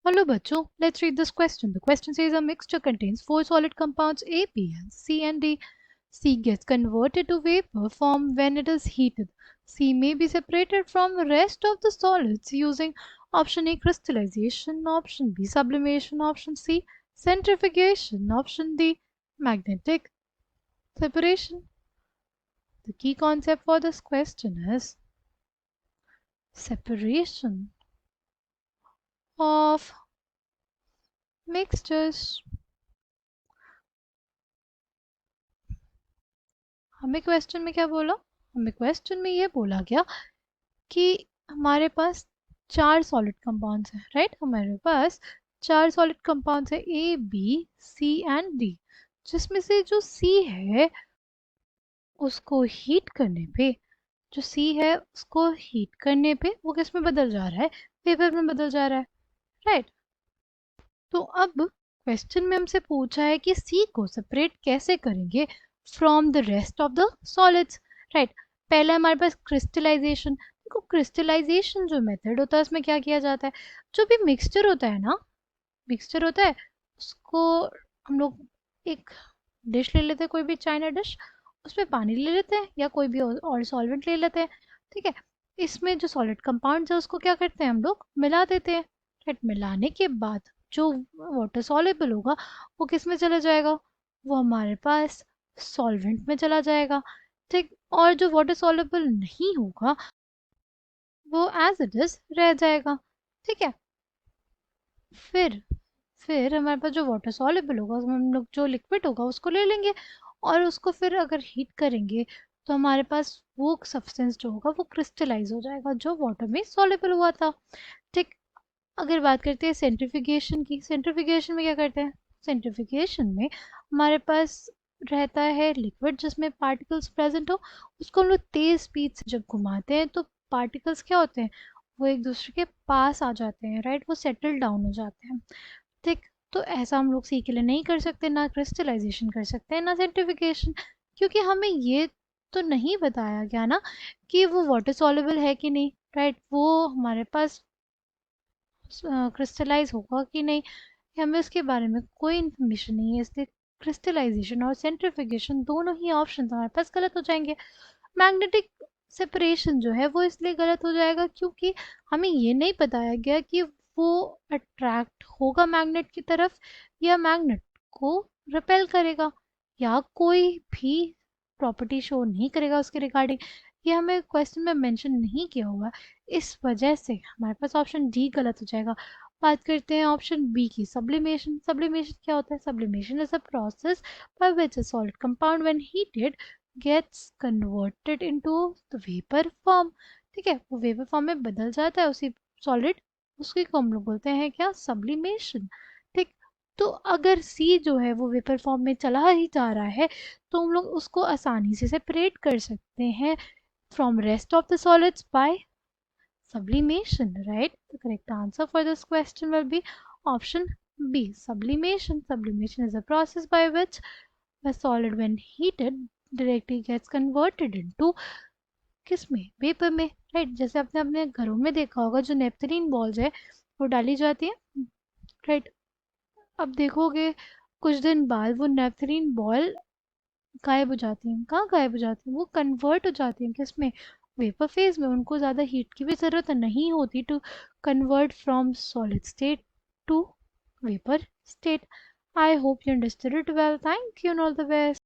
Hello bachcho, let's read this question. The question says a mixture contains four solid compounds A, B, and C and D. C gets converted to vapor form when it is heated. C may be separated from the rest of the solids using option A crystallization, option B sublimation, option C centrifugation, option D magnetic separation. The key concept for this question is separation of mixtures. हमें question में क्या बोला? हमें question में ये बोला गया कि हमारे पास चार सॉलिड कंपाउंड्स हैं, राइट? हमारे पास चार सॉलिड कंपाउंड्स है ए, बी, सी एंड डी, जिसमें से जो सी है उसको हीट करने पे, जो सी है उसको हीट करने पे वो किस में बदल जा रहा है? वेपर में बदल जा रहा है, राइट? तो अब क्वेश्चन में हमसे पूछा है कि सी को सेपरेट कैसे करेंगे from the rest of the solids, right? पहले हमारे पास क्रिस्टलाइजेशन। देखो क्रिस्टलाइजेशन जो मेथड होता है उसमें क्या किया जाता है, जो भी मिक्सचर होता है ना, मिक्सचर होता है उसको हम लोग एक डिश ले लेते हैं, कोई भी चाइना डिश, उसमें पानी ले लेते हैं या कोई भी और सॉल्वेंट ले लेते हैं, ठीक है? इसमें जो सॉलिड कंपाउंड्स है उसको क्या करते हैं हम लोग, मिला देते हैं, राइट? मिलाने के बाद जो वाटर सॉल्युबल होगा वो किस में चला जाएगा, वो हमारे पास सॉल्वेंट में चला जाएगा, ठीक? और जो वाटर सॉल्युबल नहीं होगा वो एज इट इज रह जाएगा, ठीक है? फिर हमारे पास जो वाटर सॉल्युबल होगा उसमें हम लोग जो लिक्विड होगा उसको ले लेंगे और उसको फिर अगर हीट करेंगे तो हमारे पास वो सब्सटेंस जो होगा वो क्रिस्टलाइज हो जाएगा जो वाटर में सॉल्युबल हुआ था, ठीक? अगर बात करते हैं सेंट्रीफ्यूगेशन की, सेंट्रीफ्यूगेशन में क्या करते हैं? सेंट्रीफ्यूगेशन में हमारे पास रहता है लिक्विड जिसमें पार्टिकल्स प्रेजेंट हो, उसको हम लोग तेज स्पीड से जब घुमाते हैं तो पार्टिकल्स क्या होते हैं, वो एक दूसरे के पास आ जाते हैं, राइट? वो सेटल डाउन हो जाते हैं, ठीक? तो ऐसा हम लोग सी के लिए नहीं कर सकते, ना क्रिस्टलाइजेशन कर सकते हैं, ना सेंट्रीफिकेशन, क्योंकि हमें ये तो नहीं बताया गया ना कि वो वाटर सॉल्युबल है कि नहीं, राइट? वो हमारे पास क्रिस्टलाइज होगा कि नहीं, हमें उसके बारे में कोई इन्फॉर्मेशन नहीं है, इसलिए क्रिस्टलाइजेशन और सेंट्रीफिकेशन दोनों ही ऑप्शन हमारे पास गलत हो जाएंगे। मैग्नेटिक सेपरेशन जो है वो इसलिए गलत हो जाएगा क्योंकि हमें ये नहीं बताया गया कि वो अट्रैक्ट होगा मैग्नेट की तरफ या मैग्नेट को रिपेल करेगा या कोई भी प्रॉपर्टी शो नहीं करेगा उसके रिगार्डिंग, ये हमें क्वेश्चन में मेंशन नहीं किया हुआ, इस वजह से हमारे पास ऑप्शन डी गलत हो जाएगा। बात करते हैं ऑप्शन बी की, सब्लिमेशन। सब्लिमेशन क्या होता है? Sublimation is a process by which a solid compound when heated gets converted into the vapor form, ठीक है? वो वेपर फॉर्म में बदल जाता है उसी सॉलिड, उसकी को हम लोग बोलते हैं क्या? सब्लिमेशन, ठीक? तो अगर सी जो है वो वेपर फॉर्म में चला ही जा रहा है तो हम लोग उसको आसानी से सेपरेट कर सकते हैं from rest of the solids by sublimation, right? The correct answer for this question will be option B, sublimation. Sublimation is a process by which a solid when heated directly gets converted into किस में? Vapour में, right? जैसे आपने अपने घरों में देखा होगा जो नेपथलीन बॉल्स है वो डाली जाती है, राइट? अब देखोगे कुछ दिन बाद वो नेपथलीन बॉल गायब हो जाती हैं। कहाँ गायब हो जाती हैं? वो कन्वर्ट हो जाती हैं किस में? वेपर फेज में। उनको ज़्यादा हीट की भी ज़रूरत नहीं होती to convert from solid state to vapour state. I hope you understood it well. Thank you and all the best.